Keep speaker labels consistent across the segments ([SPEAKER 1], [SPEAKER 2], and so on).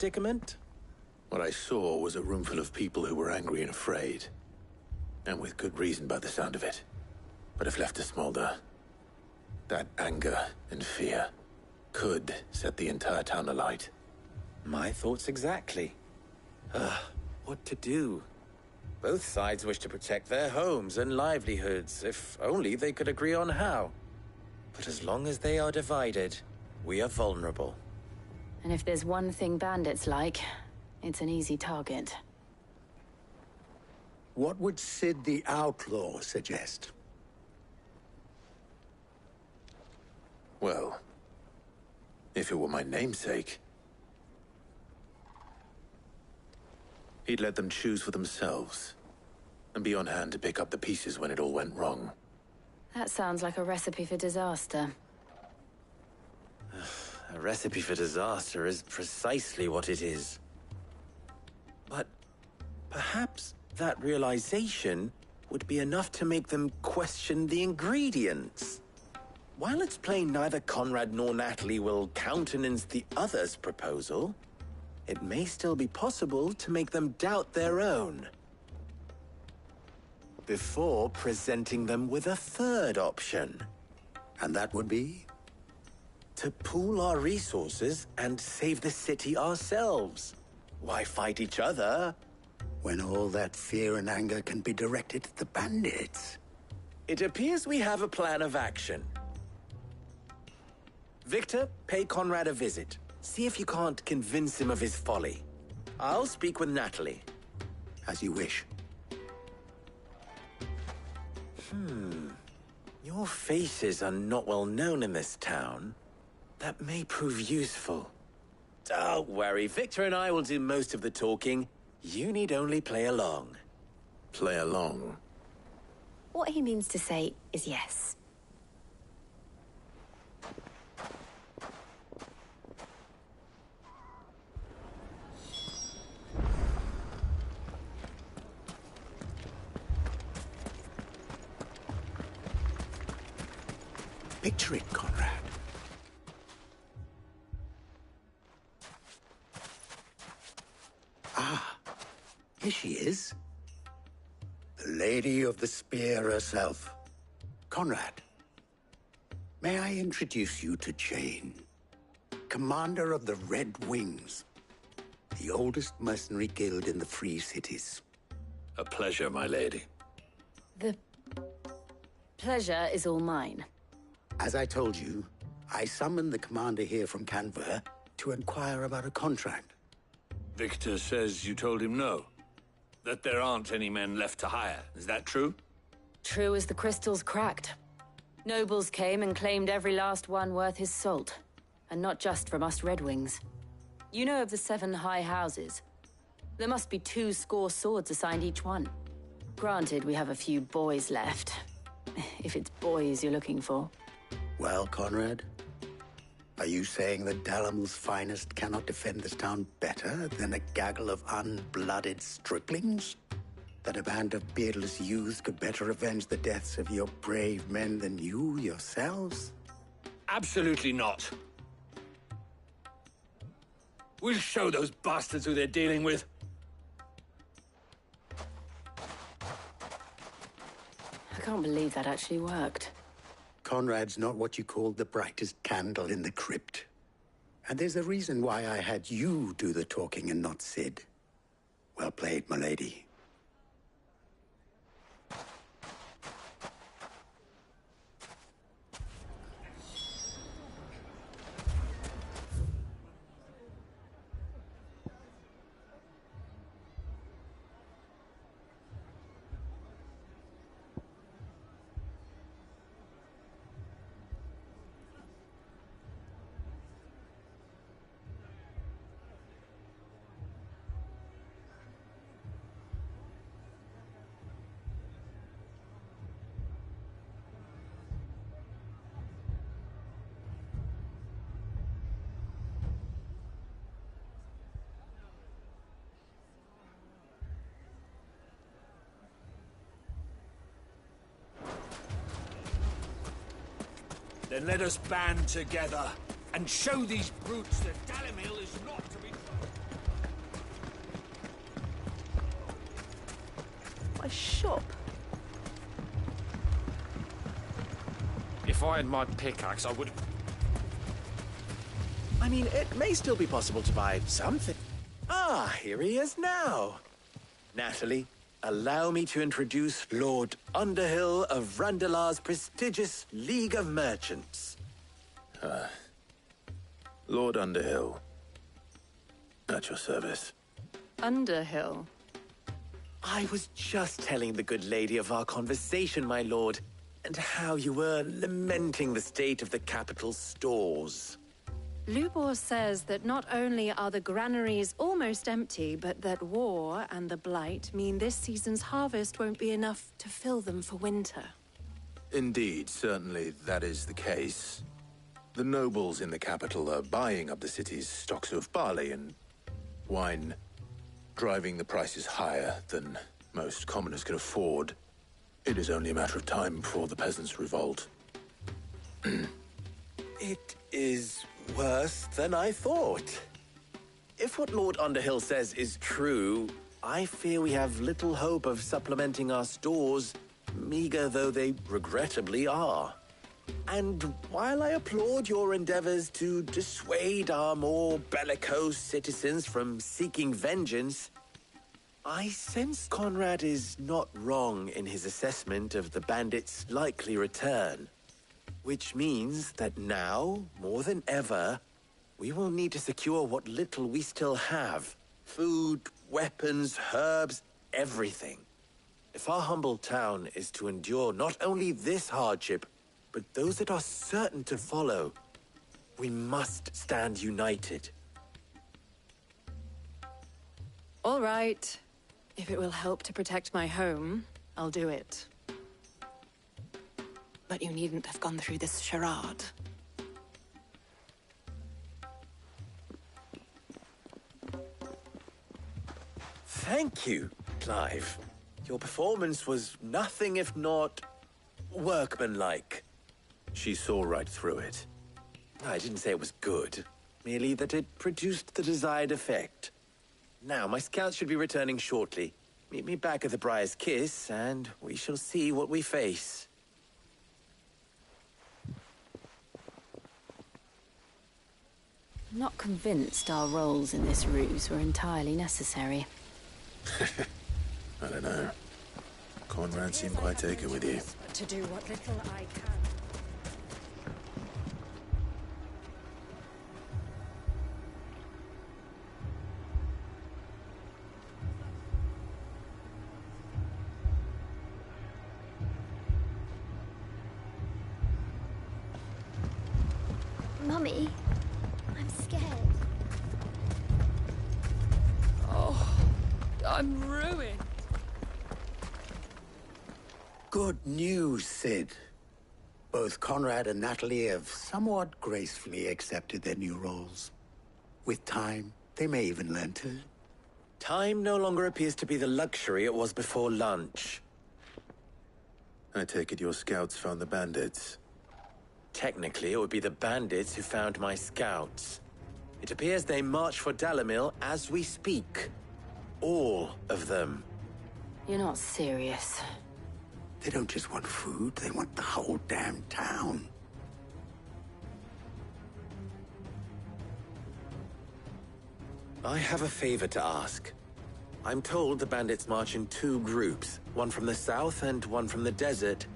[SPEAKER 1] predicament?
[SPEAKER 2] What I saw was a room full of people who were angry and afraid. And with good reason by the sound of it. But if left to smolder, that anger and fear could set the entire town alight.
[SPEAKER 1] My thoughts exactly. What to do? Both sides wish to protect their homes and livelihoods, if only they could agree on how. But as long as they are divided, we are vulnerable.
[SPEAKER 3] And if there's one thing bandits like, it's an easy target.
[SPEAKER 4] What would Sid the Outlaw suggest?
[SPEAKER 2] Well, if it were my namesake, he'd let them choose for themselves, and be on hand to pick up the pieces when it all went wrong.
[SPEAKER 3] That sounds like a recipe for disaster.
[SPEAKER 1] A recipe for disaster is precisely what it is. But perhaps that realization would be enough to make them question the ingredients. While it's plain neither Conrad nor Natalie will countenance the other's proposal, it may still be possible to make them doubt their own. Before presenting them with a third option.
[SPEAKER 4] And that would be?
[SPEAKER 1] To pool our resources and save the city ourselves. Why fight each other?
[SPEAKER 4] When all that fear and anger can be directed at the bandits.
[SPEAKER 1] It appears we have a plan of action. Victor, pay Conrad a visit. See if you can't convince him of his folly. I'll speak with Natalie.
[SPEAKER 4] As you wish.
[SPEAKER 1] Your faces are not well known in this town. That may prove useful. Don't worry, Victor and I will do most of the talking. You need only play along.
[SPEAKER 2] Play along?
[SPEAKER 3] What he means to say is yes.
[SPEAKER 4] Picture it, Conrad. Ah, here she is. The Lady of the Spear herself. Conrad, may I introduce you to Jane, commander of the Red Wings, the oldest mercenary guild in the Free Cities.
[SPEAKER 2] A pleasure, my lady.
[SPEAKER 3] The pleasure is all mine.
[SPEAKER 4] As I told you, I summoned the commander here from Canver to inquire about a contract.
[SPEAKER 5] Victor says you told him no. That there aren't any men left to hire. Is that true?
[SPEAKER 3] True as the crystals cracked. Nobles came and claimed every last one worth his salt. And not just from us Red Wings. You know of the 7 high houses. There must be 2 swords assigned each one. Granted, we have a few boys left. If it's boys you're looking for.
[SPEAKER 4] Well, Conrad, are you saying that Dalamul's finest cannot defend this town better than a gaggle of unblooded striplings? That a band of beardless youths could better avenge the deaths of your brave men than you yourselves?
[SPEAKER 5] Absolutely not. We'll show those bastards who they're dealing with.
[SPEAKER 3] I can't believe that actually worked.
[SPEAKER 4] Conrad's not what you call the brightest candle in the crypt. And there's a reason why I had you do the talking and not Sid. Well played, my lady.
[SPEAKER 5] Then let us band together and show these brutes that Dalimil is not to be trusted.
[SPEAKER 6] a shop.
[SPEAKER 7] If I had my pickaxe, I would...
[SPEAKER 1] I mean, it may still be possible to buy something. Ah, here he is now. Natalie, allow me to introduce Lord Underhill of Randalar's prestigious League of Merchants.
[SPEAKER 2] Lord Underhill. At your service.
[SPEAKER 6] Underhill.
[SPEAKER 1] I was just telling the good lady of our conversation, my lord, and how you were lamenting the state of the capital's stores.
[SPEAKER 6] Lubor says that not only are the granaries almost empty, but that war and the Blight mean this season's harvest won't be enough to fill them for winter.
[SPEAKER 2] Indeed, certainly that is the case. The nobles in the capital are buying up the city's stocks of barley and wine, driving the prices higher than most commoners can afford. It is only a matter of time before the peasants revolt.
[SPEAKER 1] It is worse than I thought. If what Lord Underhill says is true, I fear we have little hope of supplementing our stores, meager though they regrettably are. And while I applaud your endeavors to dissuade our more bellicose citizens from seeking vengeance, I sense Conrad is not wrong in his assessment of the bandits' likely return. Which means that now, more than ever, we will need to secure what little we still have. Food, weapons, herbs, everything. If our humble town is to endure not only this hardship, but those that are certain to follow, we must stand united.
[SPEAKER 6] All right. If it will help to protect my home, I'll do it. But you needn't have gone through this charade.
[SPEAKER 1] Thank you, Clive. Your performance was nothing if not workmanlike.
[SPEAKER 2] She saw right through it.
[SPEAKER 1] I didn't say it was good, merely that it produced the desired effect. Now, my scouts should be returning shortly. Meet me back at the Briar's Kiss, and we shall see what we face.
[SPEAKER 3] I'm not convinced our roles in this ruse were entirely necessary.
[SPEAKER 2] I don't know. Conrad seemed quite taken with you.
[SPEAKER 6] To do what little I can.
[SPEAKER 8] Mummy, I'm scared.
[SPEAKER 6] Oh, I'm ruined.
[SPEAKER 4] Good news, Sid. Both Conrad and Natalie have somewhat gracefully accepted their new roles. With time, they may even learn to.
[SPEAKER 1] Time no longer appears to be the luxury it was before lunch.
[SPEAKER 2] I take it your scouts found the bandits.
[SPEAKER 1] Technically, it would be the bandits who found my scouts. It appears they march for Dalimil as we speak. All of them.
[SPEAKER 3] You're not serious.
[SPEAKER 4] They don't just want food, they want the whole damn town.
[SPEAKER 1] I have a favor to ask. I'm told the bandits march in two groups, one from the south and one from the desert,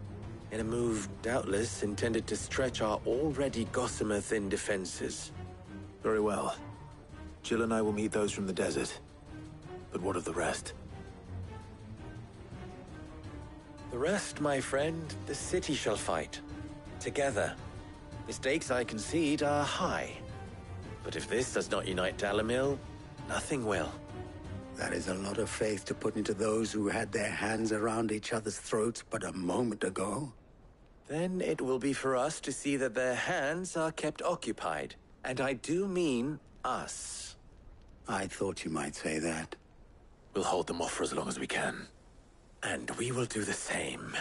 [SPEAKER 1] in a move doubtless intended to stretch our already gossamer-thin defenses.
[SPEAKER 2] Very well. Jill and I will meet those from the desert. But what of the rest?
[SPEAKER 1] The rest, my friend, the city shall fight. Together. The stakes, I concede, are high. But if this does not unite Dalimil, nothing will.
[SPEAKER 4] That is a lot of faith to put into those who had their hands around each other's throats but a moment ago.
[SPEAKER 1] Then it will be for us to see that their hands are kept occupied. And I do mean us.
[SPEAKER 4] I thought you might say that.
[SPEAKER 2] We'll hold them off for as long as we can.
[SPEAKER 1] And we will do the same.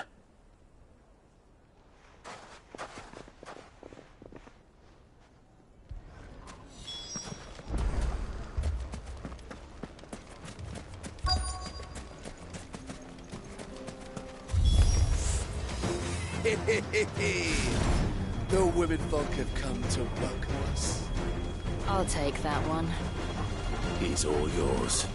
[SPEAKER 9] The women folk have come to welcome us.
[SPEAKER 3] I'll take that one.
[SPEAKER 2] He's all yours.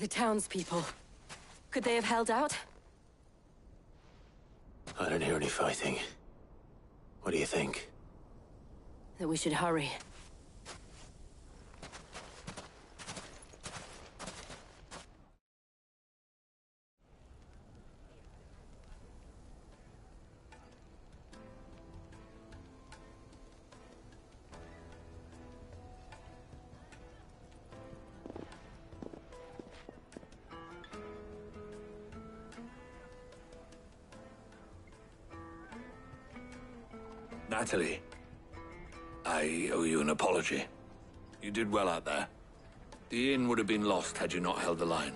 [SPEAKER 3] The townspeople. Could they have held out?
[SPEAKER 2] I don't hear any fighting. What do you think?
[SPEAKER 3] That we should hurry.
[SPEAKER 5] Natalie, I owe you an apology. You did well out there. The inn would have been lost had you not held the line.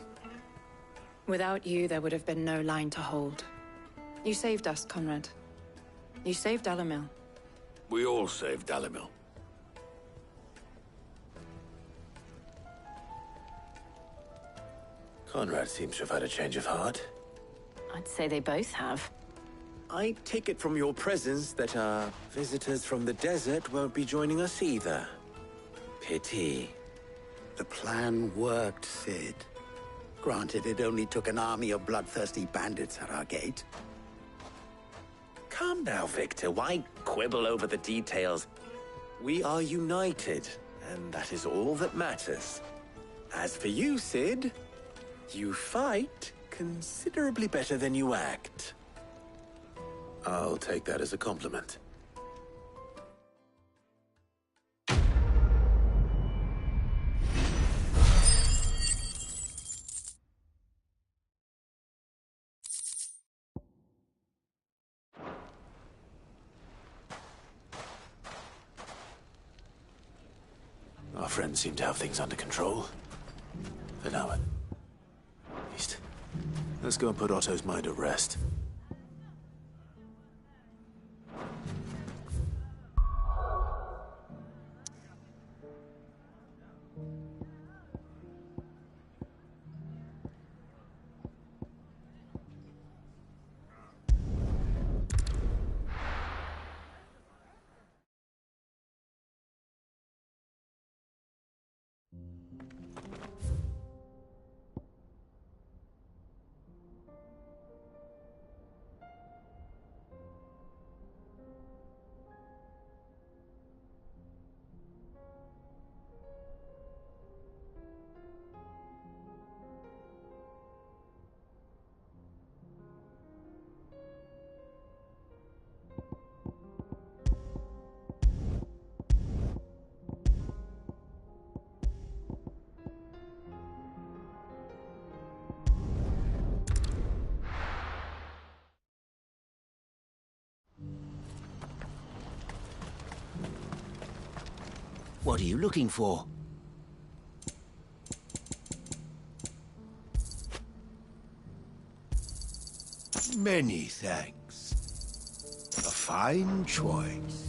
[SPEAKER 6] Without you, there would have been no line to hold. You saved us, Conrad. You saved Dalimil.
[SPEAKER 5] We all saved Dalimil.
[SPEAKER 2] Conrad seems to have had a change of heart.
[SPEAKER 3] I'd say they both have.
[SPEAKER 1] I take it from your presence that our visitors from the desert won't be joining us either. Pity.
[SPEAKER 4] The plan worked, Cid. Granted, it only took an army of bloodthirsty bandits at our gate.
[SPEAKER 1] Calm now, Victor. Why quibble over the details? We are united, and that is all that matters. As for you, Cid, you fight considerably better than you act.
[SPEAKER 2] I'll take that as a compliment. Our friends seem to have things under control. For now, at least. Let's go and put Otto's mind at rest.
[SPEAKER 10] What are you looking for?
[SPEAKER 9] Many thanks. A fine choice.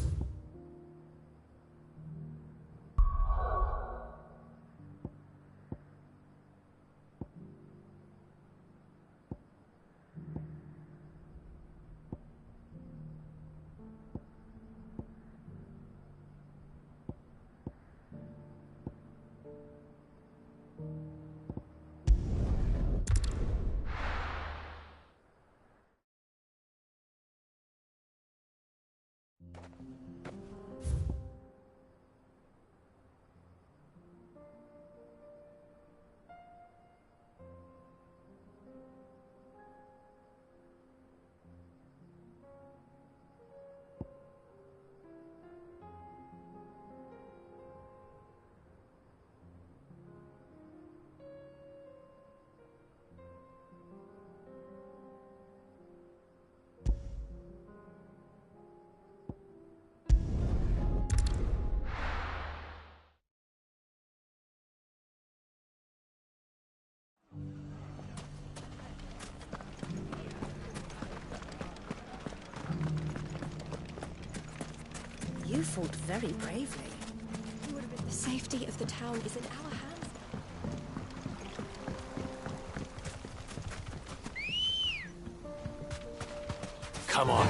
[SPEAKER 11] You fought very bravely. The safety of the town is in our hands.
[SPEAKER 2] Come on.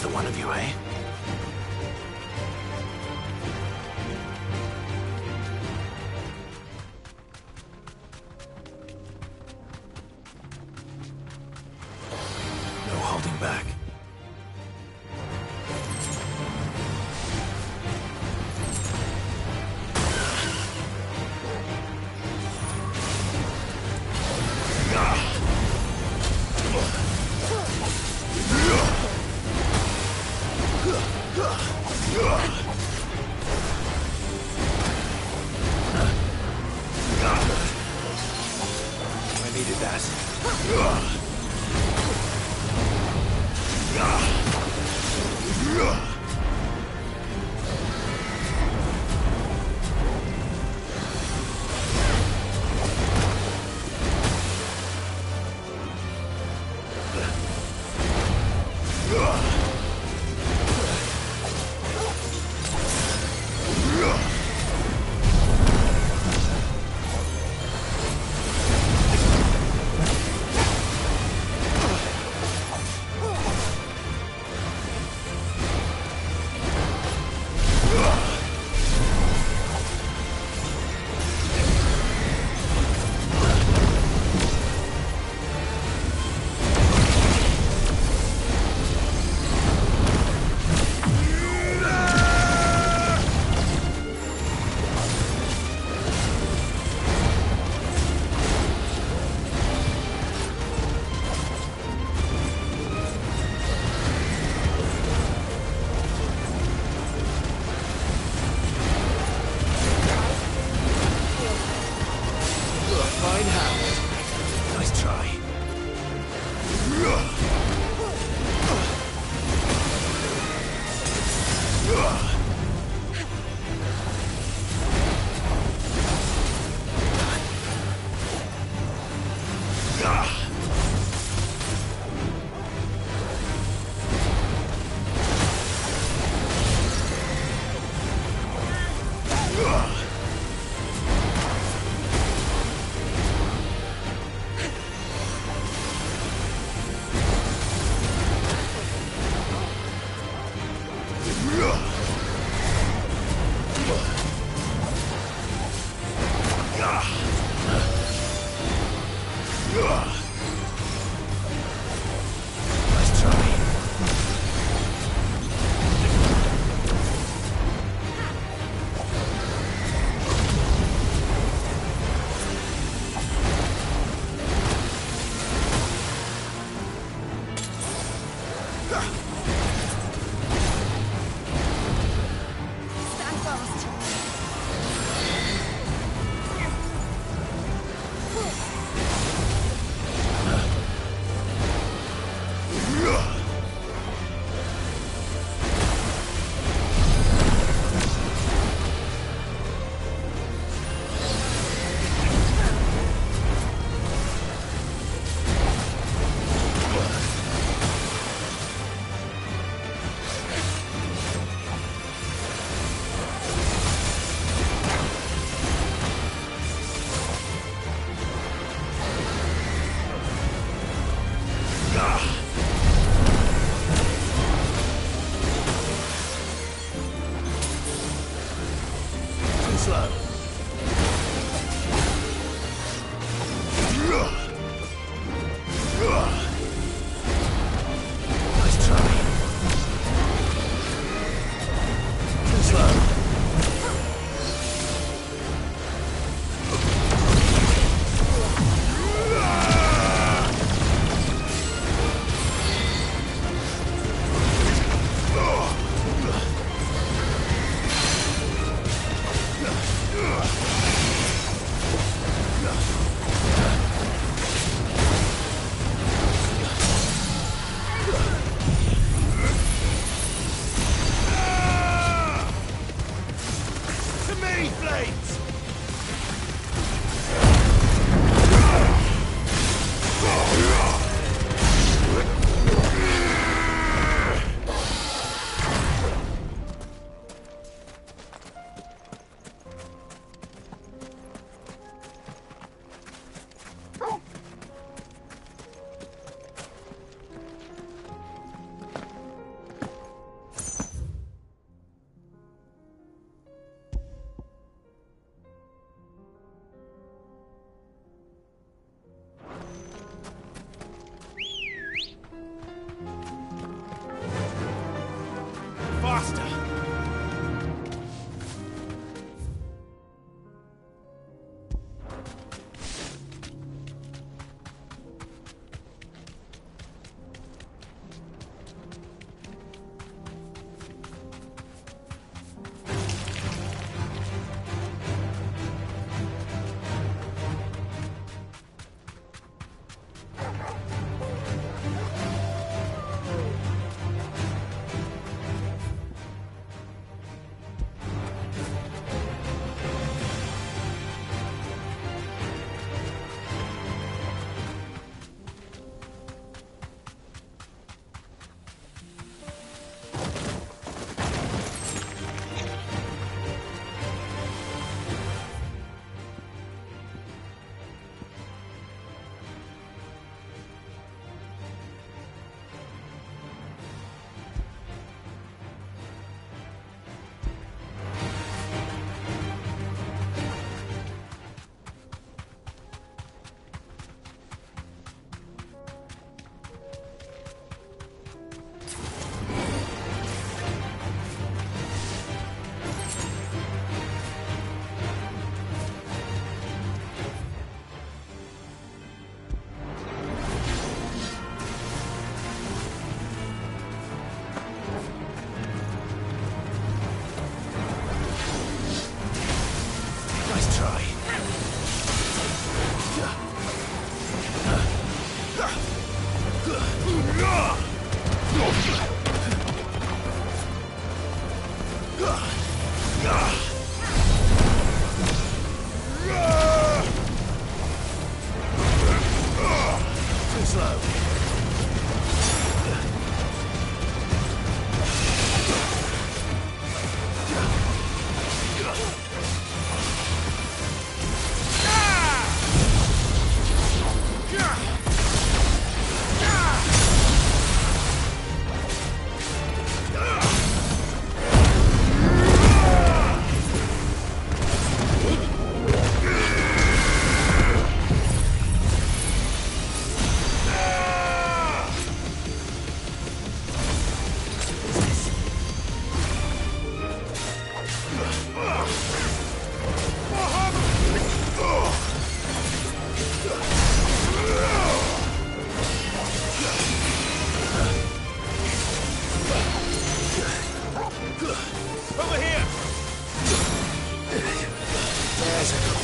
[SPEAKER 2] the one of you, eh? No holding back.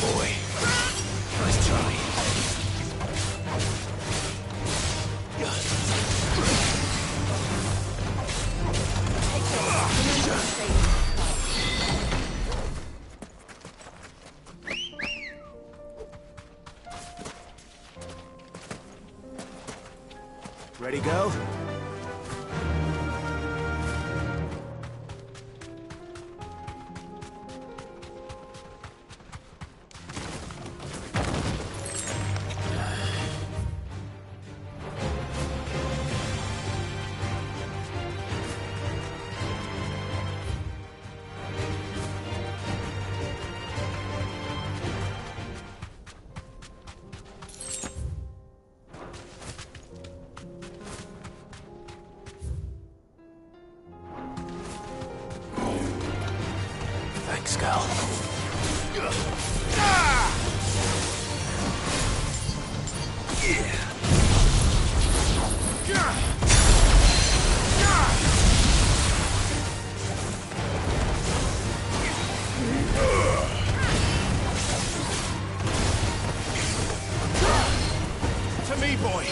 [SPEAKER 10] boy. Nice try.
[SPEAKER 9] Ready, go?
[SPEAKER 10] Thanks, Cal.
[SPEAKER 9] To me, boy!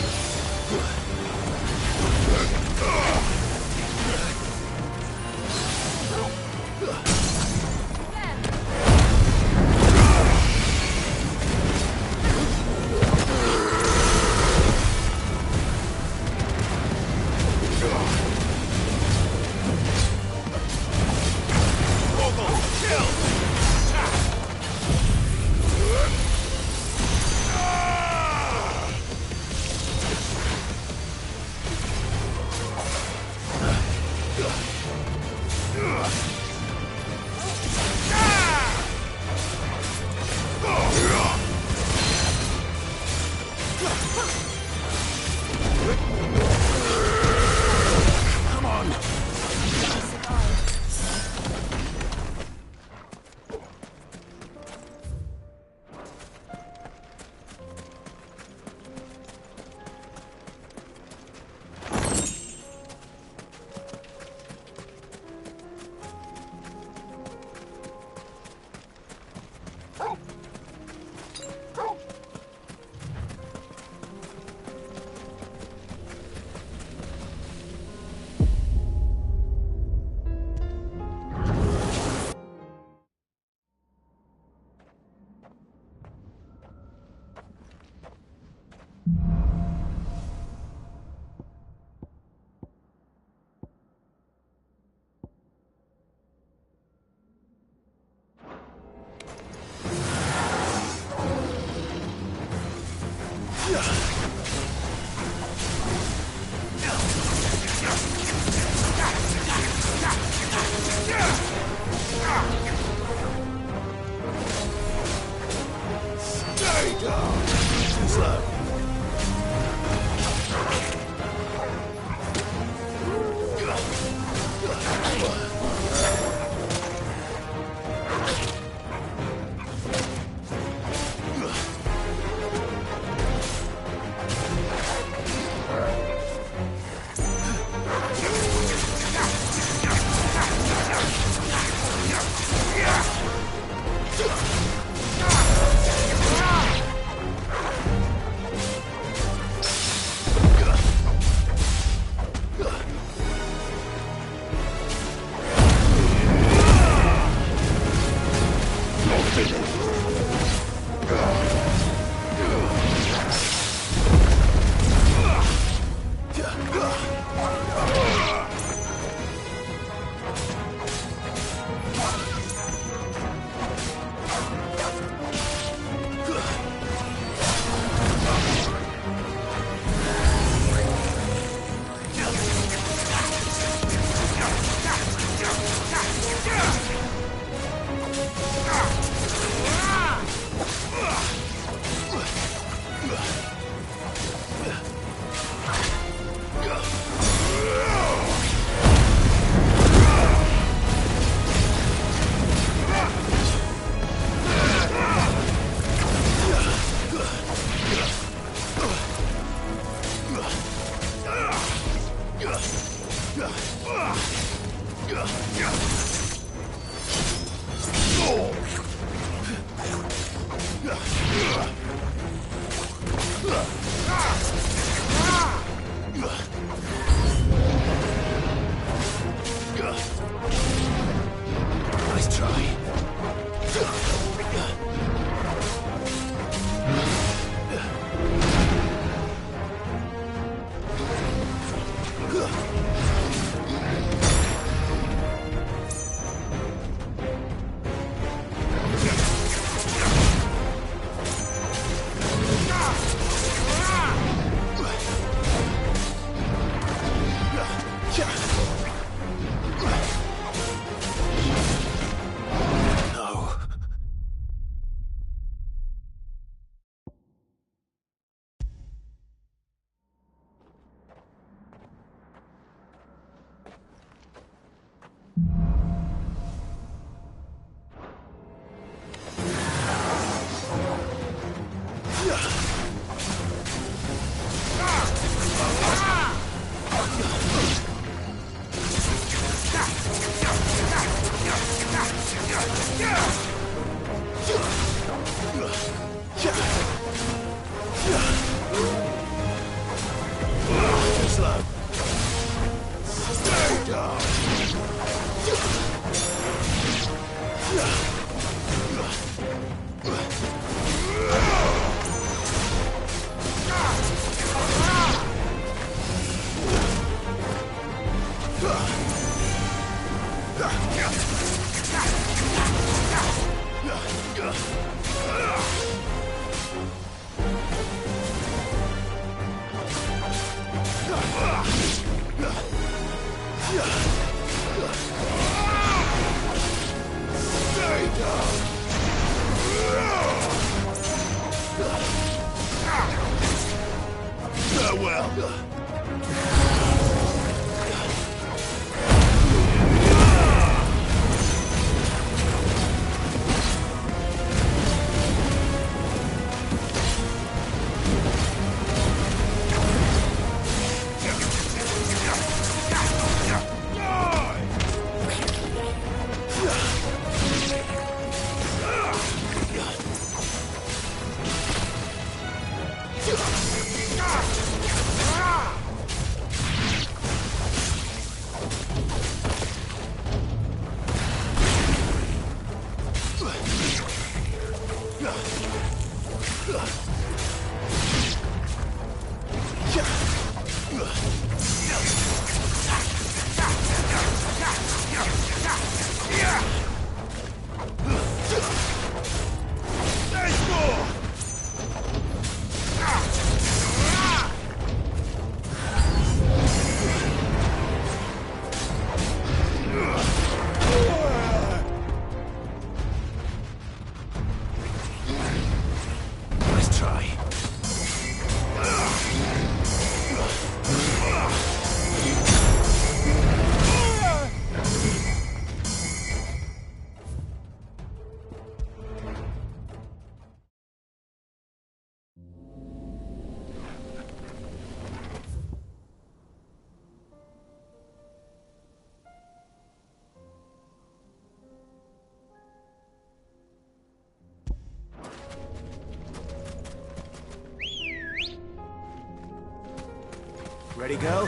[SPEAKER 12] Ready, go?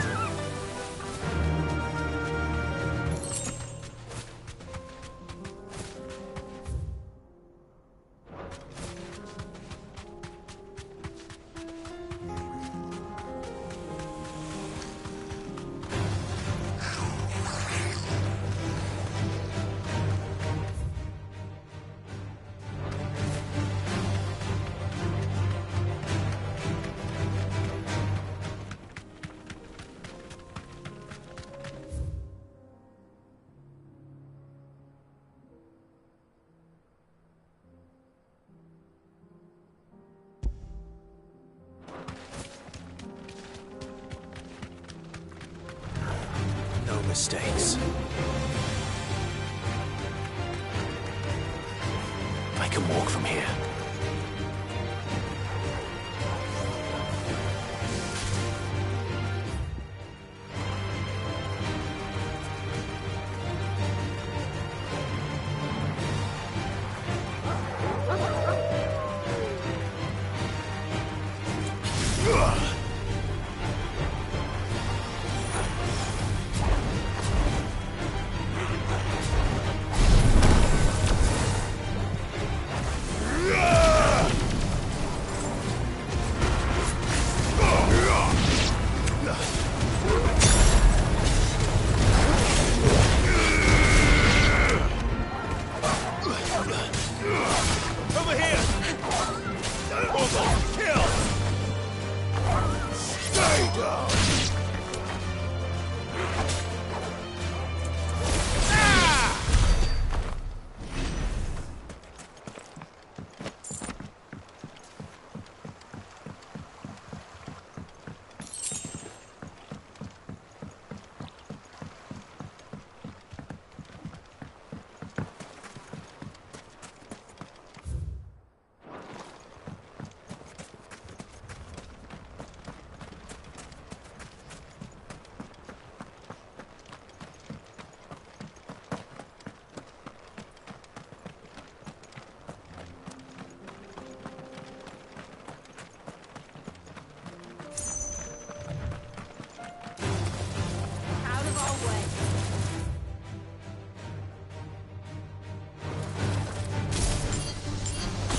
[SPEAKER 12] Mistakes. I can walk from here.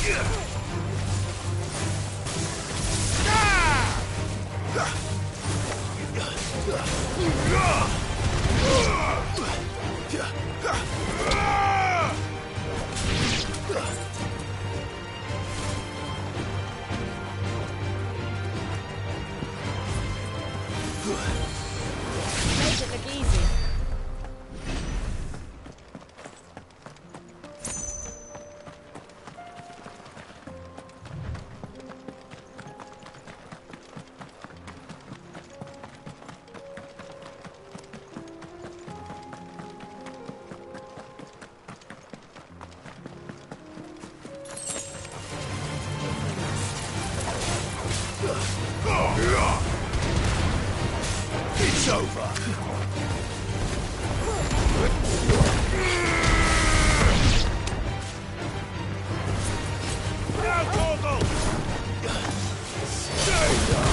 [SPEAKER 3] Make it look easy.
[SPEAKER 9] It's over. Now, Torgal! Stay down!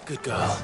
[SPEAKER 12] Good girl.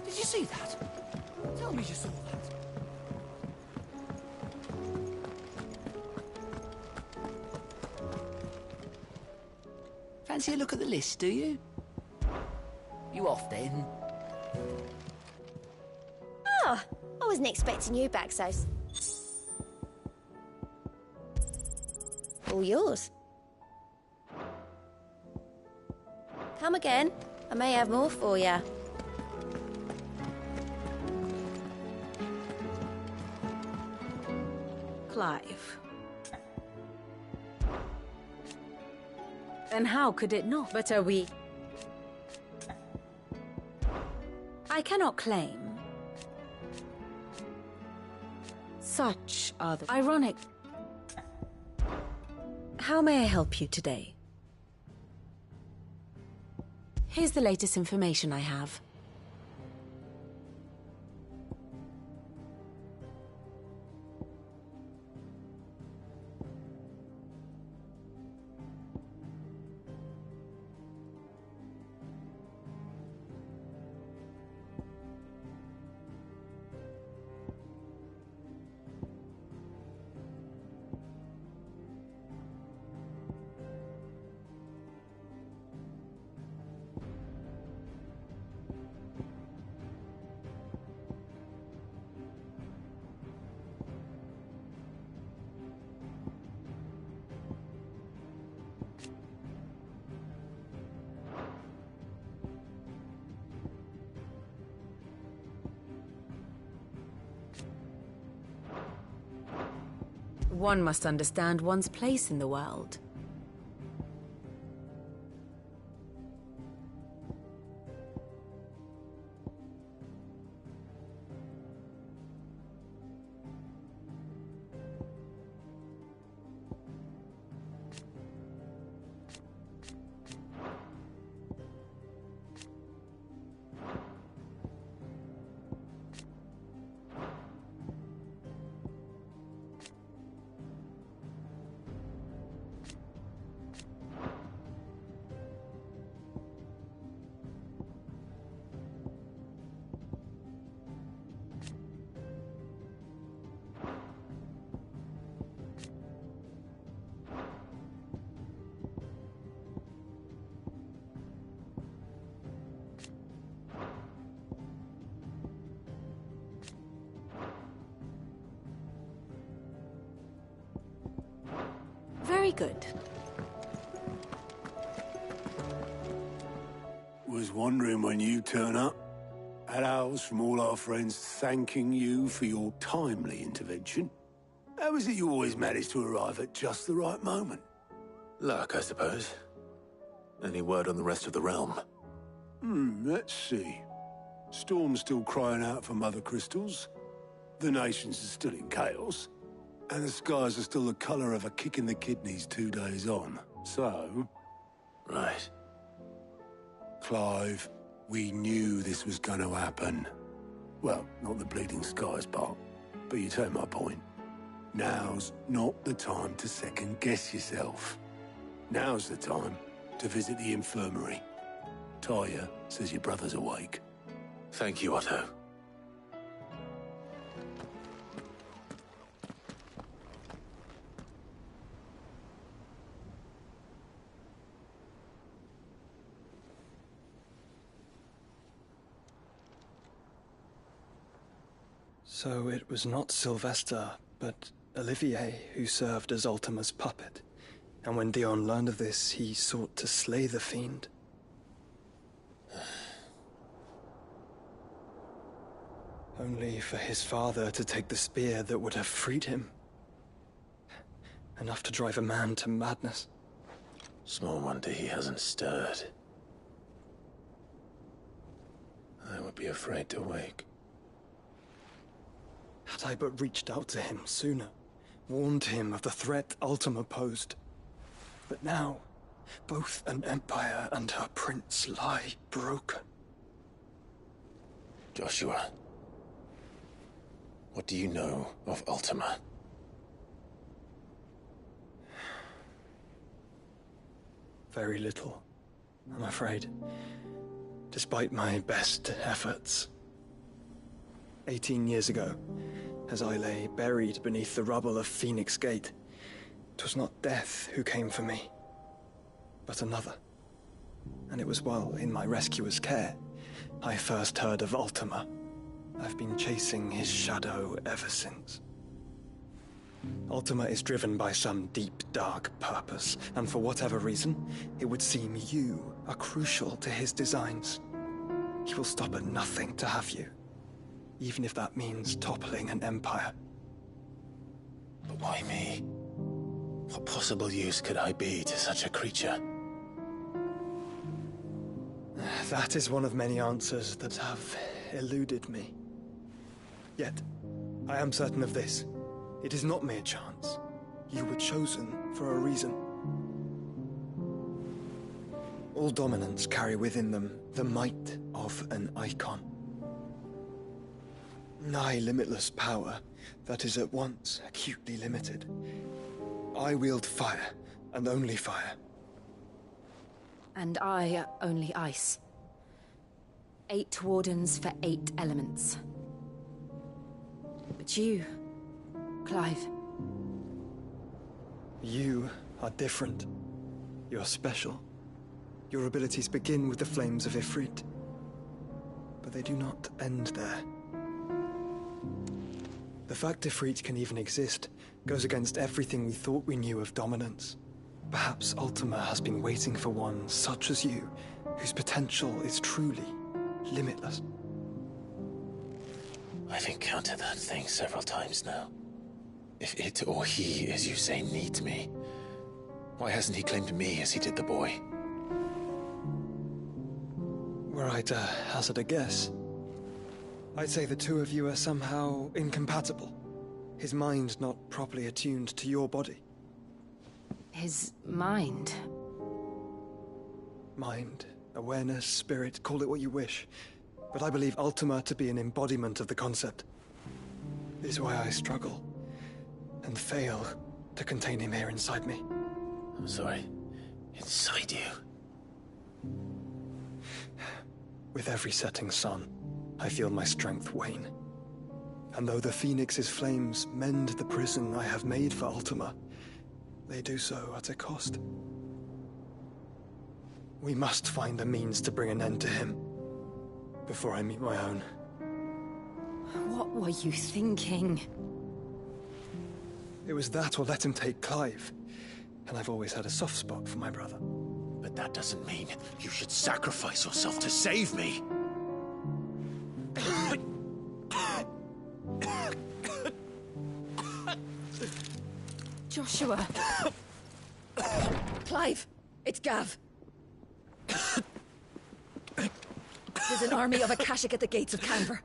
[SPEAKER 10] Did you see that? Tell me you saw that. Fancy a look at the list, do you? You off then?
[SPEAKER 11] Oh, I wasn't expecting you back, so... All yours. Come again. I may have more for you.
[SPEAKER 13] Clive. Then how could it not? But are we... I cannot claim. Such are the... Ironic. How may I help you today? Here's the latest information I have. One must understand one's place in the world. Very good.
[SPEAKER 9] Was wondering when you turn up. Had owls from all our friends thanking you for your timely intervention. How is it you always manage to arrive at just the right moment?
[SPEAKER 2] Luck, I suppose. Any word on the rest of the realm?
[SPEAKER 9] Let's see. Storm's still crying out for Mother Crystals. The nations are still in chaos. And the skies are still the colour of a kick in the kidneys 2 days on. So...
[SPEAKER 2] Right.
[SPEAKER 9] Clive, we knew this was going to happen. Well, not the bleeding skies part, but you take my point. Now's not the time to second-guess yourself. Now's the time to visit the infirmary. Talia says your brother's awake.
[SPEAKER 2] Thank you, Otto.
[SPEAKER 14] So it was not Sylvester, but Olivier who served as Ultima's puppet. And when Dion learned of this, he sought to slay the fiend. Only for his father to take the spear that would have freed him. Enough to drive a man to madness.
[SPEAKER 2] Small wonder he hasn't stirred. I would be afraid to wake.
[SPEAKER 14] Had I but reached out to him sooner, warned him of the threat Ultima posed. But now, both an empire and her prince lie broken.
[SPEAKER 2] Joshua, what do you know of Ultima?
[SPEAKER 14] Very little, I'm afraid. Despite my best efforts. 18 years ago, as I lay buried beneath the rubble of Phoenix Gate, 'twas not death who came for me, but another. And it was while in my rescuer's care, I first heard of Ultima. I've been chasing his shadow ever since. Ultima is driven by some deep, dark purpose, and for whatever reason, it would seem you are crucial to his designs. He will stop at nothing to have you. Even if that means toppling an empire.
[SPEAKER 2] But why me? What possible use could I be to such a creature?
[SPEAKER 14] That is one of many answers that have eluded me. Yet, I am certain of this. It is not mere chance. You were chosen for a reason. All dominants carry within them the might of an icon. Nigh limitless power that is at once acutely limited. I wield fire, and only fire.
[SPEAKER 3] And I only ice. 8 wardens for 8 elements. But you, Clive.
[SPEAKER 14] You are different. You're special. Your abilities begin with the flames of Ifrit. But they do not end there. The fact Ifrit can even exist goes against everything we thought we knew of dominance. Perhaps Ultima has been waiting for one such as you, whose potential is truly limitless.
[SPEAKER 2] I've encountered that thing several times now. If it or he, as you say, needs me, why hasn't he claimed me as he did the boy?
[SPEAKER 14] Were I to hazard a guess, I'd say the two of you are somehow incompatible. His mind not properly attuned to your body.
[SPEAKER 3] His mind?
[SPEAKER 14] Mind, awareness, spirit, call it what you wish. But I believe Ultima to be an embodiment of the concept. This is why I struggle and fail to contain him here inside me.
[SPEAKER 2] I'm sorry. Inside you?
[SPEAKER 14] With every setting sun, I feel my strength wane. And though the Phoenix's flames mend the prison I have made for Ultima, they do so at a cost. We must find a means to bring an end to him before I meet my own.
[SPEAKER 3] What were you thinking?
[SPEAKER 14] It was that or let him take Clive. And I've always had a soft spot for my brother.
[SPEAKER 2] But that doesn't mean you should sacrifice yourself to save me.
[SPEAKER 11] Joshua! Clive! It's Gav! There's an army of Akashic at the gates of Canver.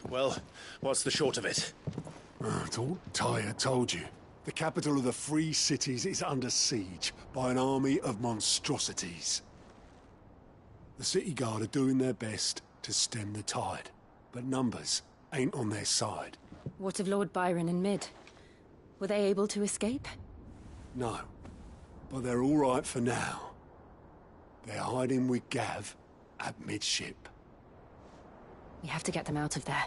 [SPEAKER 2] Well, what's the short of it?
[SPEAKER 9] It's all Tyre told you. The capital of the Free Cities is under siege by an army of monstrosities. The City Guard are doing their best to stem the tide, but numbers ain't on their side.
[SPEAKER 3] What of Lord Byron and Mid? Were they able to escape?
[SPEAKER 9] No, but they're all right for now. They're hiding with Gav at midship.
[SPEAKER 3] We have to get them out of there.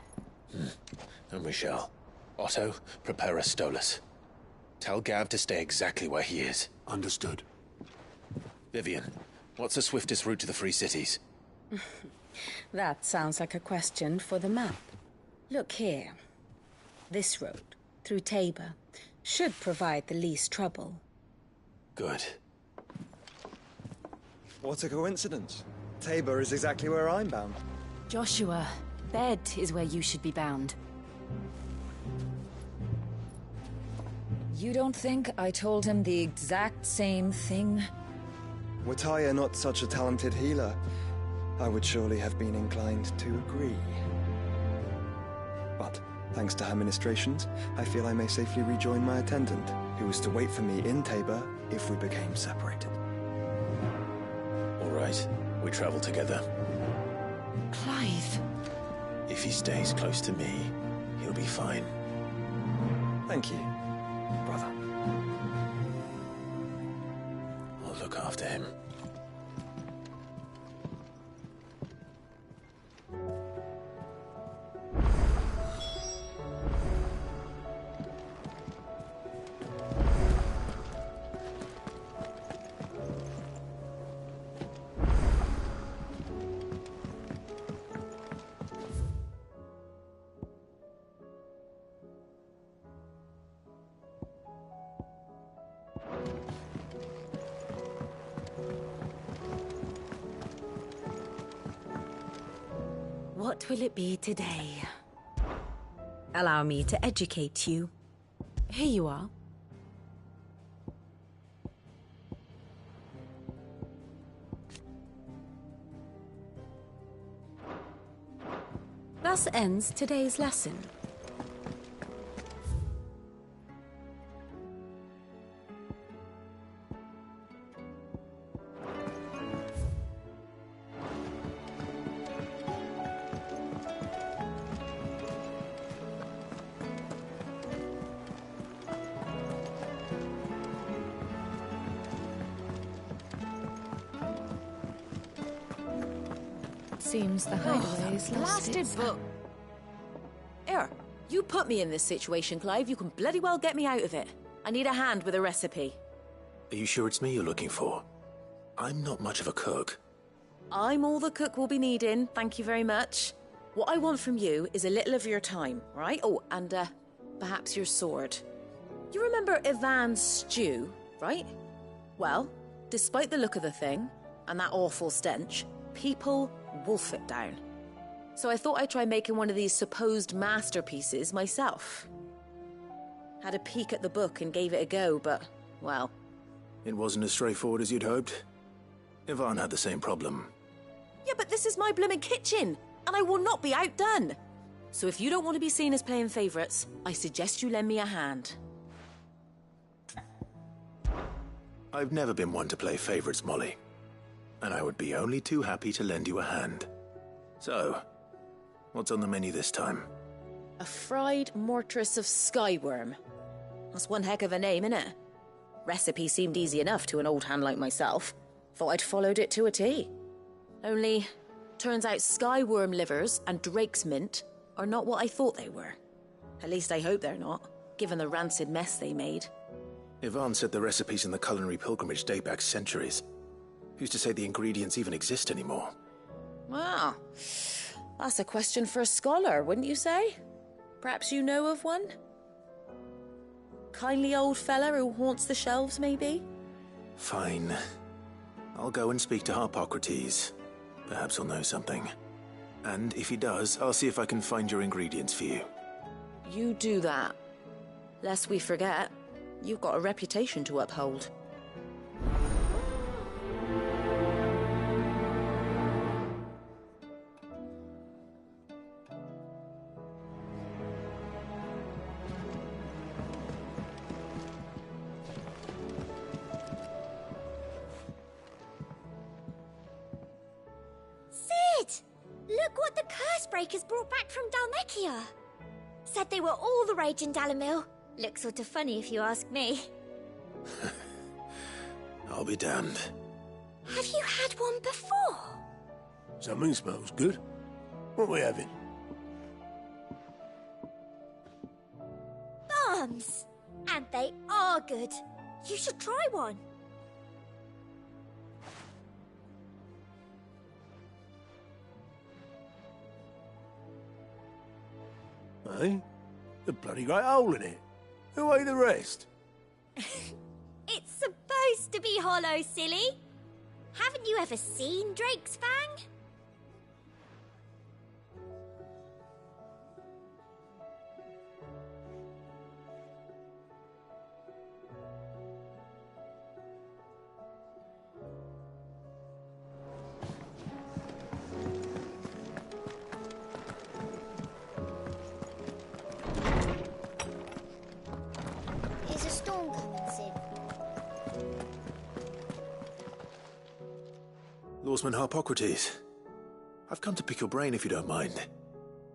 [SPEAKER 2] And we shall. Otto, prepare a Stolas. Tell Gav to stay exactly where he is.
[SPEAKER 9] Understood.
[SPEAKER 2] Vivian, what's the swiftest route to the Free Cities?
[SPEAKER 13] That sounds like a question for the map. Look here. This road, through Tabor, should provide the least trouble.
[SPEAKER 2] Good.
[SPEAKER 14] What a coincidence. Tabor is exactly where I'm bound.
[SPEAKER 3] Joshua, Bed is where you should be bound.
[SPEAKER 10] You don't think I told him the exact same thing?
[SPEAKER 14] Were Tyre not such a talented healer, I would surely have been inclined to agree. But, thanks to her ministrations, I feel I may safely rejoin my attendant, who was to wait for me in Tabor if we became separated.
[SPEAKER 2] All right, we travel together.
[SPEAKER 3] Clive.
[SPEAKER 2] If he stays close to me, he'll be fine.
[SPEAKER 14] Thank you, brother.
[SPEAKER 2] I'll look after him.
[SPEAKER 3] What will it be today?
[SPEAKER 13] Allow me to educate you.
[SPEAKER 3] Here you are.
[SPEAKER 13] Thus ends today's lesson.
[SPEAKER 11] Seems the hideaway is lost.
[SPEAKER 10] Blasted book. Here, you put me in this situation, Clive. You can bloody well get me out of it. I need a hand with a recipe.
[SPEAKER 2] Are you sure it's me you're looking for? I'm not much of a cook.
[SPEAKER 10] I'm all the cook will be needing, thank you very much. What I want from you is a little of your time, right? Oh, and perhaps your sword. You remember Ivan's stew, right? Well, despite the look of the thing, and that awful stench, people wolf it down. So I thought I'd try making one of these supposed masterpieces myself. Had a peek at the book and gave it a go, but, well...
[SPEAKER 2] It wasn't as straightforward as you'd hoped. Ivan had the same problem.
[SPEAKER 10] Yeah, but this is my blimmin' kitchen, and I will not be outdone. So if you don't want to be seen as playing favourites, I suggest you lend me a hand.
[SPEAKER 2] I've never been one to play favourites, Molly. And I would be only too happy to lend you a hand. So, what's on the menu this time?
[SPEAKER 10] A fried mortress of skyworm. That's one heck of a name, innit? Recipe seemed easy enough to an old hand like myself. Thought I'd followed it to a T. Only, turns out skyworm livers and drake's mint are not what I thought they were. At least I hope they're not, given the rancid mess they made.
[SPEAKER 2] Ivan said the recipes in the culinary pilgrimage date back centuries. Who's to say the ingredients even exist anymore?
[SPEAKER 10] Well, that's a question for a scholar, wouldn't you say? Perhaps you know of one? Kindly old fella who haunts the shelves, maybe?
[SPEAKER 2] Fine. I'll go and speak to Harpocrates. Perhaps he'll know something. And if he does, I'll see if I can find your ingredients for you.
[SPEAKER 10] You do that. Lest we forget, you've got a reputation to uphold.
[SPEAKER 8] Sid! Look what the Cursebreakers brought back from Dalmekia. Said they were all the rage in Dalamil. Looks sort of funny if you ask me.
[SPEAKER 2] I'll be damned.
[SPEAKER 8] Have you had one before?
[SPEAKER 9] Something smells good. What are we having?
[SPEAKER 8] Bombs! And they are good. You should try one.
[SPEAKER 9] Eh? The bloody great hole in it. Who ate the rest?
[SPEAKER 8] It's supposed to be hollow, silly. Haven't you ever seen Drake's Fang? Is a storm coming, Sid?
[SPEAKER 2] Lawsman Harpocrates. I've come to pick your brain if you don't mind.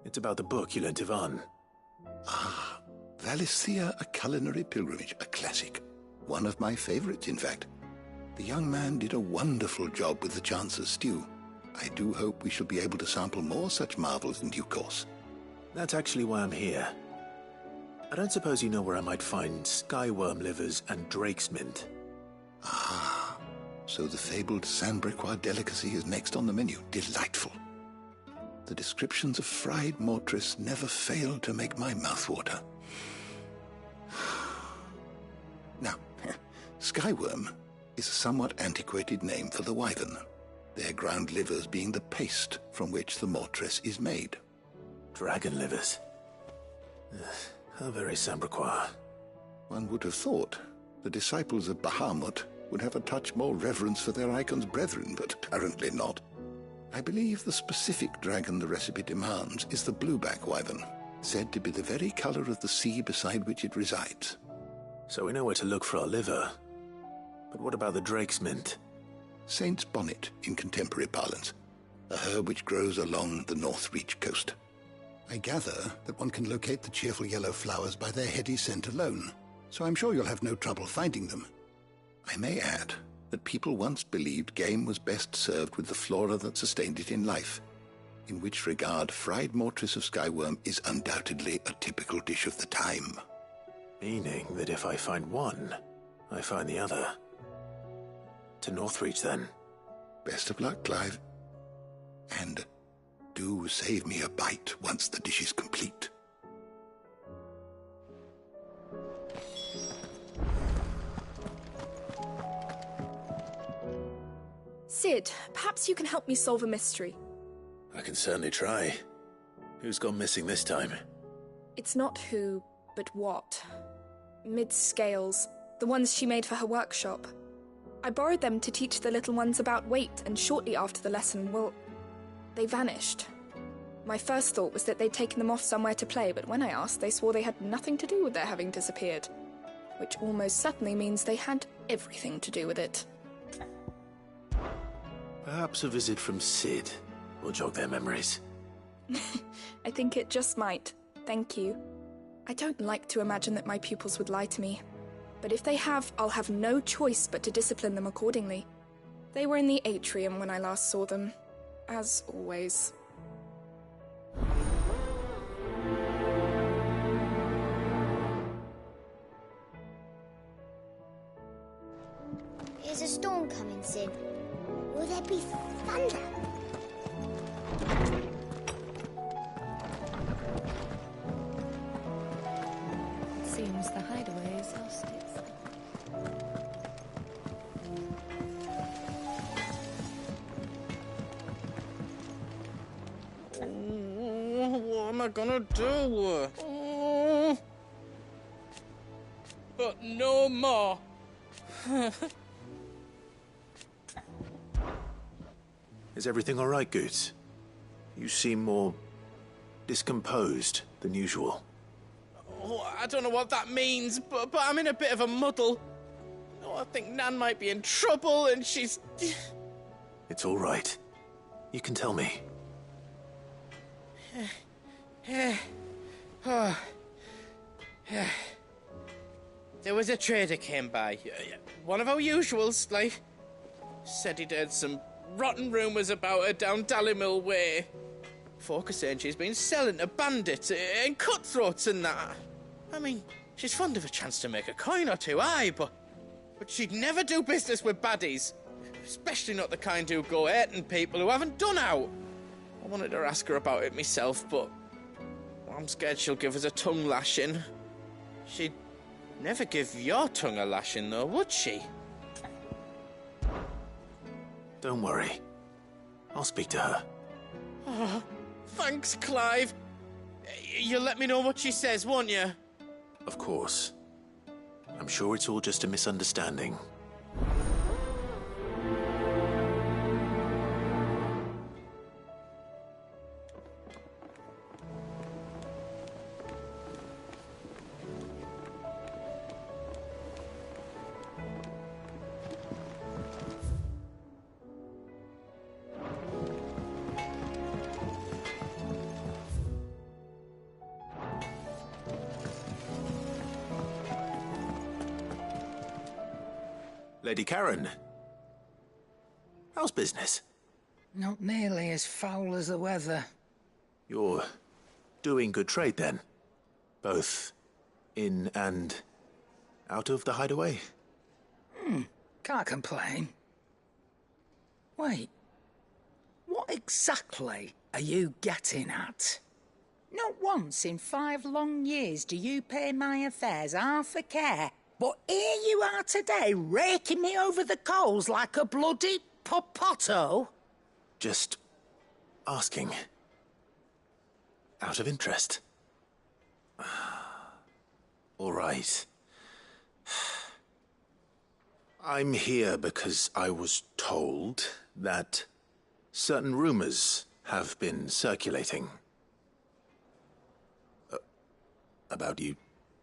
[SPEAKER 2] It's about the book you lent Ivan.
[SPEAKER 4] Ah, Valisthea, A Culinary Pilgrimage, a classic. One of my favorites, in fact. The young man did a wonderful job with the Chance's stew. I do hope we shall be able to sample more such marvels in due course.
[SPEAKER 2] That's actually why I'm here. I don't suppose you know where I might find skyworm livers and drake's mint.
[SPEAKER 4] Ah, so the fabled Sanbriquois delicacy is next on the menu. Delightful. The descriptions of fried mortress never fail to make my mouth water. Now, skyworm is a somewhat antiquated name for the wyvern, their ground livers being the paste from which the mortress is made.
[SPEAKER 2] Dragon livers. How very Sanbriquois.
[SPEAKER 4] One would have thought the disciples of Bahamut would have a touch more reverence for their icon's brethren, but apparently not. I believe the specific dragon the recipe demands is the blueback wyvern, said to be the very color of the sea beside which it resides.
[SPEAKER 2] So we know where to look for our liver. But what about the drake's mint?
[SPEAKER 4] Saint's bonnet in contemporary parlance, a herb which grows along the North Reach coast. I gather that one can locate the cheerful yellow flowers by their heady scent alone, so I'm sure you'll have no trouble finding them. I may add that people once believed game was best served with the flora that sustained it in life, in which regard fried mortress of skyworm is undoubtedly a typical dish of the time.
[SPEAKER 2] Meaning that if I find one, I find the other. To Northreach, then.
[SPEAKER 4] Best of luck, Clive. And do save me a bite once the dish is complete.
[SPEAKER 15] Sid, perhaps you can help me solve a mystery.
[SPEAKER 2] I can certainly try. Who's gone missing this time?
[SPEAKER 15] It's not who, but what. Mid's scales, the ones she made for her workshop. I borrowed them to teach the little ones about weight, and shortly after the lesson, well, they vanished. My first thought was that they'd taken them off somewhere to play, but when I asked, they swore they had nothing to do with their having disappeared. Which almost certainly means they had everything to do with it.
[SPEAKER 2] Perhaps a visit from Sid will jog their memories.
[SPEAKER 15] I think it just might. Thank you. I don't like to imagine that my pupils would lie to me. But if they have, I'll have no choice but to discipline them accordingly. They were in the atrium when I last saw them. As always.
[SPEAKER 8] Is a storm coming, Sid? Will there be thunder?
[SPEAKER 11] Seems the hideaway is lost its...
[SPEAKER 7] What am I gonna do? But no more.
[SPEAKER 2] Is everything all right, Goots? You seem more discomposed than usual.
[SPEAKER 7] Oh, I don't know what that means, but I'm in a bit of a muddle. Oh, I think Nan might be in trouble, and she's...
[SPEAKER 2] It's all right. You can tell me.
[SPEAKER 7] There was a trader came by. One of our usuals, like... Said he'd heard some rotten rumours about her down Dalimil Way. Folk are saying she's been selling to bandits and cutthroats and that. I mean, she's fond of a chance to make a coin or two, aye, but she'd never do business with baddies. Especially not the kind who go hurting people who haven't done out. I wanted to ask her about it myself, but I'm scared she'll give us a tongue lashing. She'd never give your tongue a lashing, though, would she?
[SPEAKER 2] Don't worry. I'll speak to her.
[SPEAKER 7] Oh, thanks, Clive. You'll let me know what she says, won't you?
[SPEAKER 2] Of course. I'm sure it's all just a misunderstanding. Lady Karen, how's business?
[SPEAKER 16] Not nearly as foul as the weather.
[SPEAKER 2] You're doing good trade, then? Both in and out of the hideaway?
[SPEAKER 16] Can't complain. Wait, what exactly are you getting at? Not once in 5 long years do you pay my affairs half a care. But here you are today, raking me over the coals like a bloody popoto.
[SPEAKER 2] Just asking. Out of interest. All right. I'm here because I was told that certain rumors have been circulating. About you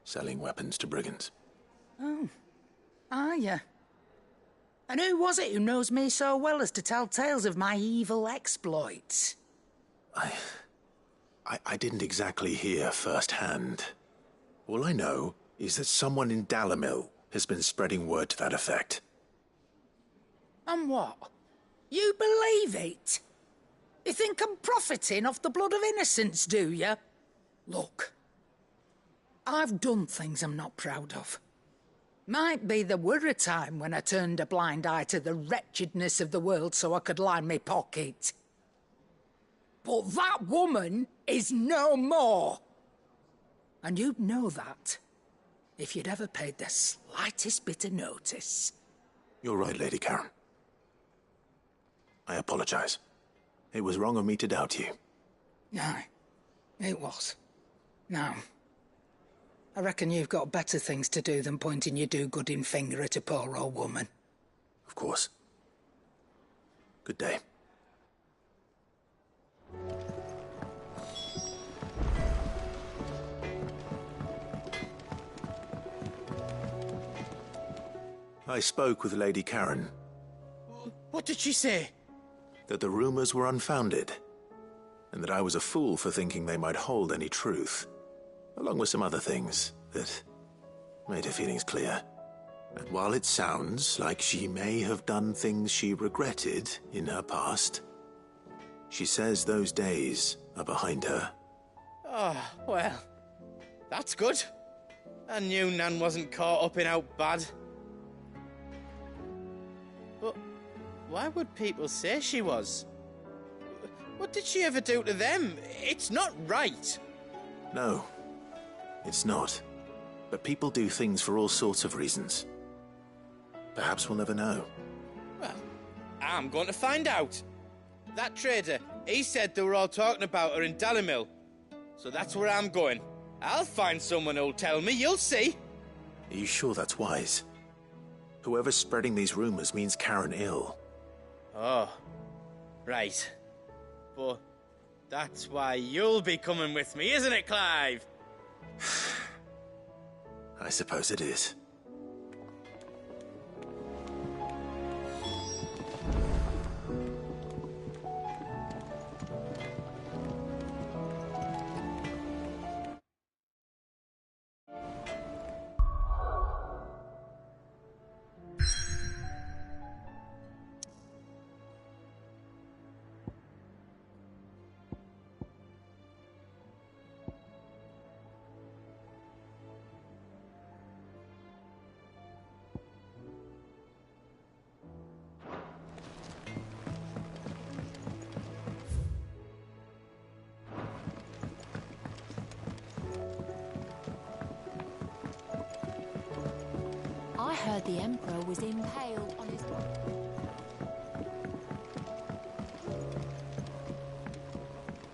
[SPEAKER 2] selling weapons to brigands.
[SPEAKER 16] Oh, are you? And who was it who knows me so well as to tell tales of my evil exploits?
[SPEAKER 2] I didn't exactly hear firsthand. All I know is that someone in Dalimil has been spreading word to that effect.
[SPEAKER 16] And what? You believe it? You think I'm profiting off the blood of innocents, do you? Look, I've done things I'm not proud of. Might be there were a time when I turned a blind eye to the wretchedness of the world so I could line my pocket. But that woman is no more. And you'd know that if you'd ever paid the slightest bit of notice.
[SPEAKER 2] You're right, Lady Karen. I apologize. It was wrong of me to doubt you.
[SPEAKER 16] No, it was. No. I reckon you've got better things to do than pointing your do-gooding finger at a poor old woman.
[SPEAKER 2] Of course. Good day. I spoke with Lady Karen.
[SPEAKER 7] What did she say?
[SPEAKER 2] That the rumors were unfounded, and that I was a fool for thinking they might hold any truth, along with some other things that made her feelings clear. And while it sounds like she may have done things she regretted in her past, she says those days are behind her.
[SPEAKER 7] Oh, well, that's good. I knew Nan wasn't caught up in out bad. But why would people say she was? What did she ever do to them? It's not right.
[SPEAKER 2] No, it's not. But people do things for all sorts of reasons. Perhaps we'll never know.
[SPEAKER 7] Well, I'm going to find out. That trader, he said they were all talking about her in Dalimil. So that's where I'm going. I'll find someone who'll tell me, you'll see.
[SPEAKER 2] Are you sure that's wise? Whoever's spreading these rumors means Karen ill.
[SPEAKER 7] Oh, right. But that's why you'll be coming with me, isn't it, Clive?
[SPEAKER 2] I suppose it is.
[SPEAKER 17] I heard the Emperor was impaled on his...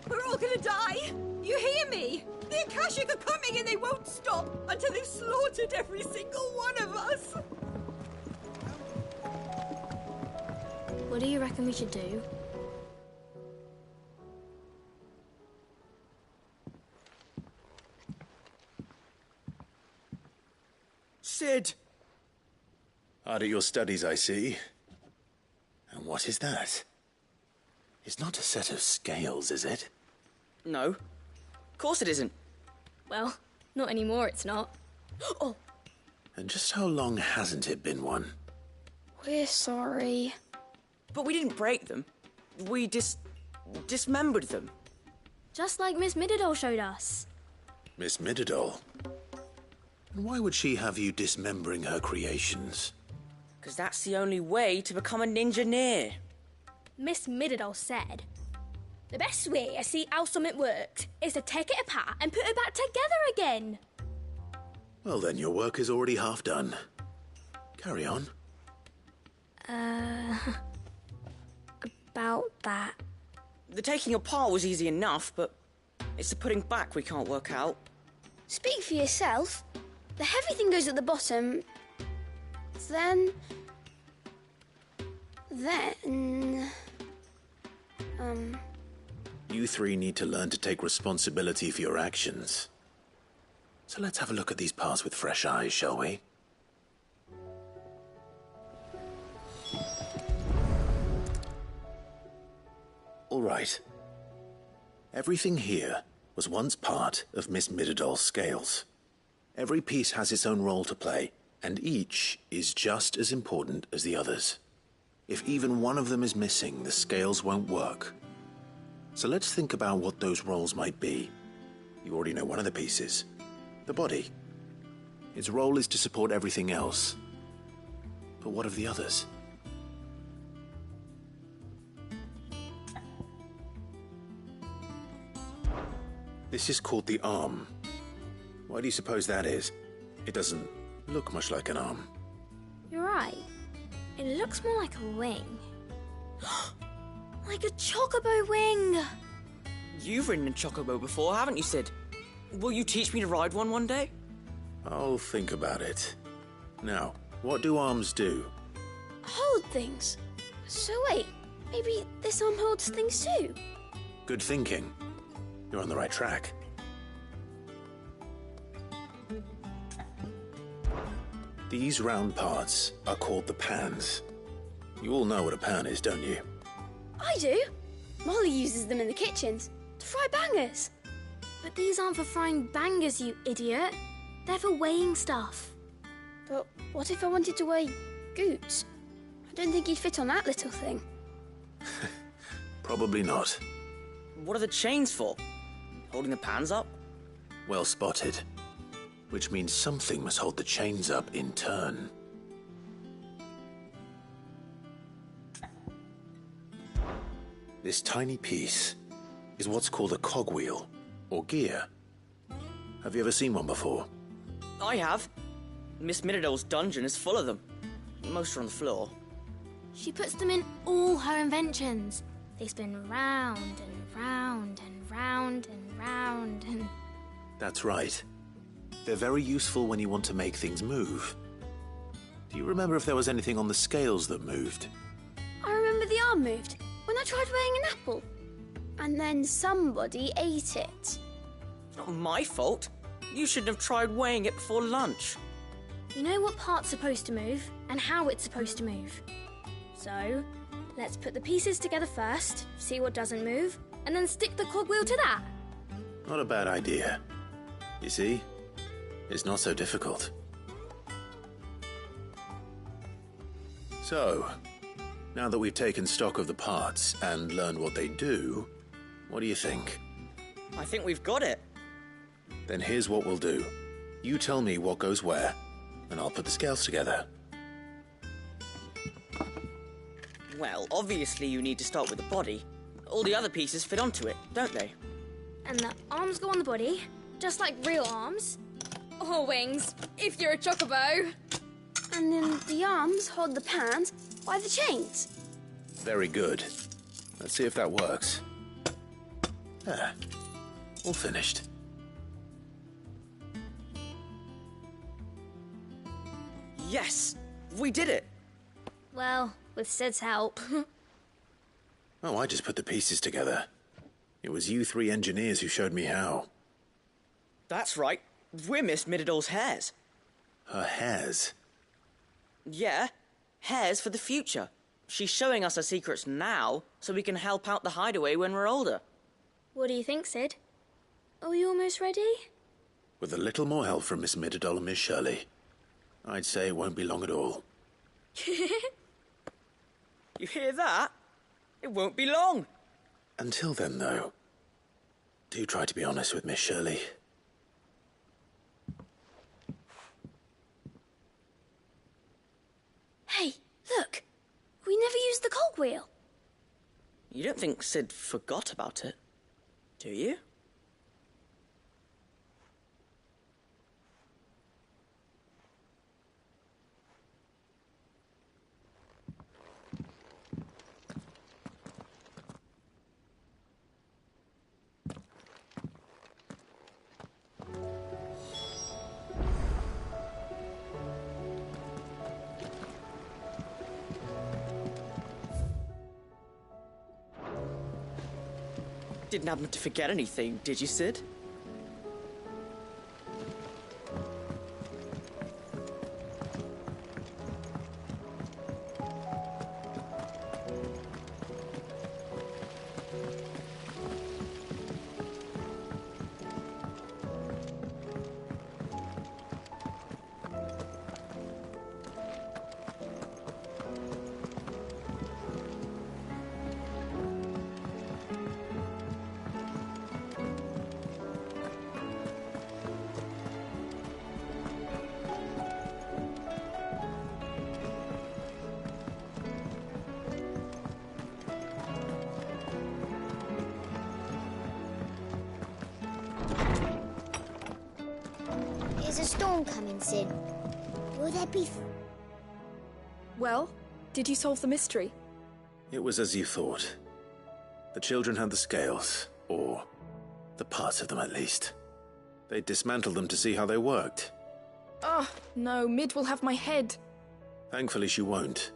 [SPEAKER 11] We're all gonna die! You hear me? The Akashic are coming and they won't stop until they've slaughtered every single one of us!
[SPEAKER 8] What do you reckon we should do?
[SPEAKER 2] Sid! Hard at your studies, I see. And what is that? It's not a set of scales, is it?
[SPEAKER 18] No. Of course it isn't.
[SPEAKER 8] Well, not anymore, it's not. Oh!
[SPEAKER 2] And just how long hasn't it been one?
[SPEAKER 8] We're sorry.
[SPEAKER 18] But we didn't break them. We dismembered them.
[SPEAKER 8] Just like Miss Mididol showed us.
[SPEAKER 2] Miss Mididol? And why would she have you dismembering her creations?
[SPEAKER 18] Because that's the only way to become a ninja-neer.
[SPEAKER 8] Miss Mididol said, the best way to see how something works is to take it apart and put it back together again.
[SPEAKER 2] Well then, your work is already half done. Carry on.
[SPEAKER 8] About that.
[SPEAKER 18] The taking apart was easy enough, but it's the putting back we can't work out.
[SPEAKER 8] Speak for yourself. The heavy thing goes at the bottom. Then...
[SPEAKER 2] You three need to learn to take responsibility for your actions. So let's have a look at these parts with fresh eyes, shall we? All right. Everything here was once part of Miss Mididol's scales. Every piece has its own role to play, and each is just as important as the others. If even one of them is missing, the scales won't work. So let's think about what those roles might be. You already know one of the pieces. The body. Its role is to support everything else. But what of the others? This is called the arm. Why do you suppose that is? It doesn't look much like an arm.
[SPEAKER 8] You're right. It looks more like a wing. Like a chocobo wing!
[SPEAKER 18] You've ridden a chocobo before, haven't you, Sid? Will you teach me to ride one day?
[SPEAKER 2] I'll think about it. Now, what do arms do?
[SPEAKER 8] Hold things. So wait, maybe this arm holds things too?
[SPEAKER 2] Good thinking. You're on the right track. These round parts are called the pans. You all know what a pan is, don't you?
[SPEAKER 8] I do. Molly uses them in the kitchens to fry bangers. But these aren't for frying bangers, you idiot. They're for weighing stuff. But what if I wanted to weigh Goots? I don't think he'd fit on that little thing.
[SPEAKER 2] Probably not.
[SPEAKER 18] What are the chains for? Holding the pans up?
[SPEAKER 2] Well spotted. Which means something must hold the chains up in turn. This tiny piece is what's called a cogwheel, or gear. Have you ever seen one before?
[SPEAKER 18] I have. Miss Midodol's dungeon is full of them. Most are on the floor.
[SPEAKER 8] She puts them in all her inventions. They spin round and round and round and round and...
[SPEAKER 2] That's right. They're very useful when you want to make things move. Do you remember if there was anything on the scales that moved?
[SPEAKER 8] I remember the arm moved when I tried weighing an apple. And then somebody ate it.
[SPEAKER 18] Not my fault. You shouldn't have tried weighing it before lunch.
[SPEAKER 8] You know what part's supposed to move and how it's supposed to move. So, let's put the pieces together first, see what doesn't move, and then stick the cogwheel to that.
[SPEAKER 2] Not a bad idea. You see? It's not so difficult. So, now that we've taken stock of the parts and learned what they do, what do you think?
[SPEAKER 18] I think we've got it.
[SPEAKER 2] Then here's what we'll do. You tell me what goes where, and I'll put the scales together.
[SPEAKER 18] Well, obviously you need to start with the body. All the other pieces fit onto it, don't they?
[SPEAKER 8] And the arms go on the body, just like real arms. Or wings, if you're a chocobo. And then the arms hold the pans by the chains.
[SPEAKER 2] Very good. Let's see if that works. There. All finished.
[SPEAKER 18] Yes! We did it!
[SPEAKER 8] Well, with Sid's help.
[SPEAKER 2] Oh, I just put the pieces together. It was you three engineers who showed me how.
[SPEAKER 18] That's right. We're Miss Midodol's hares.
[SPEAKER 2] Her hares?
[SPEAKER 18] Yeah, hares for the future. She's showing us her secrets now, so we can help out the hideaway when we're older.
[SPEAKER 8] What do you think, Sid? Are we almost ready?
[SPEAKER 2] With a little more help from Miss Midodol and Miss Shirley, I'd say it won't be long at all.
[SPEAKER 18] You hear that? It won't be long.
[SPEAKER 2] Until then, though, do try to be honest with Miss Shirley.
[SPEAKER 8] Hey, look! We never used the cogwheel.
[SPEAKER 18] You don't think Sid forgot about it, do you? Didn't happen to forget anything, did you, Sid?
[SPEAKER 8] Is a storm coming, Sid? Will there be...
[SPEAKER 15] Well, did you solve the mystery?
[SPEAKER 2] It was as you thought. The children had the scales, or the parts of them at least. They dismantled them to see how they worked.
[SPEAKER 15] Oh, no, Mid will have my head.
[SPEAKER 2] Thankfully she won't.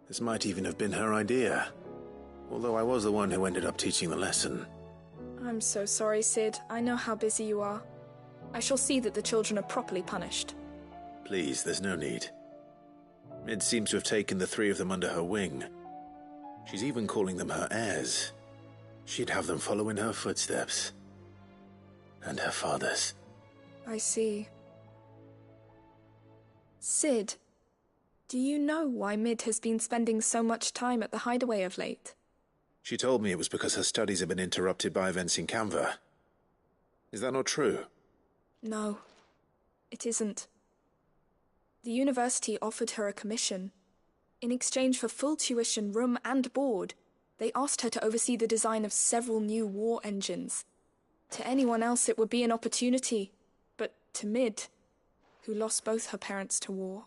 [SPEAKER 2] This might even have been her idea. Although I was the one who ended up teaching the lesson.
[SPEAKER 15] I'm so sorry, Sid. I know how busy you are. I shall see that the children are properly punished.
[SPEAKER 2] Please, there's no need. Mid seems to have taken the three of them under her wing. She's even calling them her heirs. She'd have them follow in her footsteps. And her father's.
[SPEAKER 15] I see. Sid, do you know why Mid has been spending so much time at the Hideaway of late?
[SPEAKER 2] She told me it was because her studies have been interrupted by events in Canva. Is that not true?
[SPEAKER 15] No, it isn't. The university offered her a commission. In exchange for full tuition, room and board, they asked her to oversee the design of several new war engines. To anyone else it would be an opportunity, but to Mid, who lost both her parents to war,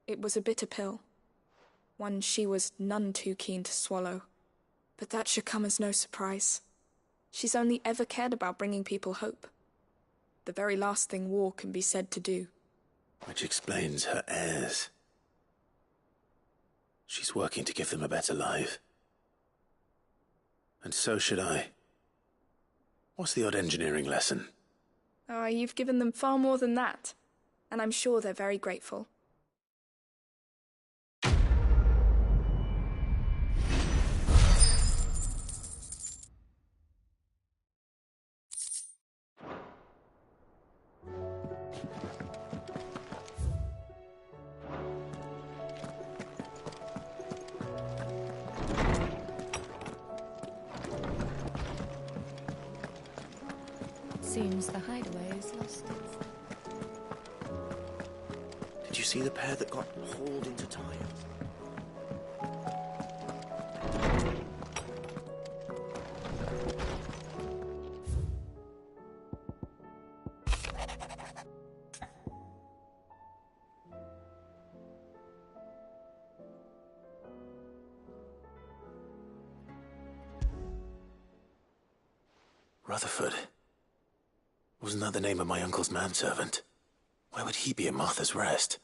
[SPEAKER 15] it was a bitter pill. One she was none too keen to swallow. But that should come as no surprise. She's only ever cared about bringing people hope. The very last thing war can be said to do.
[SPEAKER 2] Which explains her heirs. She's working to give them a better life. And so should I. What's the odd engineering lesson?
[SPEAKER 15] Ah, you've given them far more than that. And I'm sure they're very grateful.
[SPEAKER 17] Seems the Hideaway is lost.
[SPEAKER 12] Did you see the pair that got hauled into time?
[SPEAKER 2] Rutherford. Wasn't that the name of my uncle's manservant? Where would he be at Martha's Rest?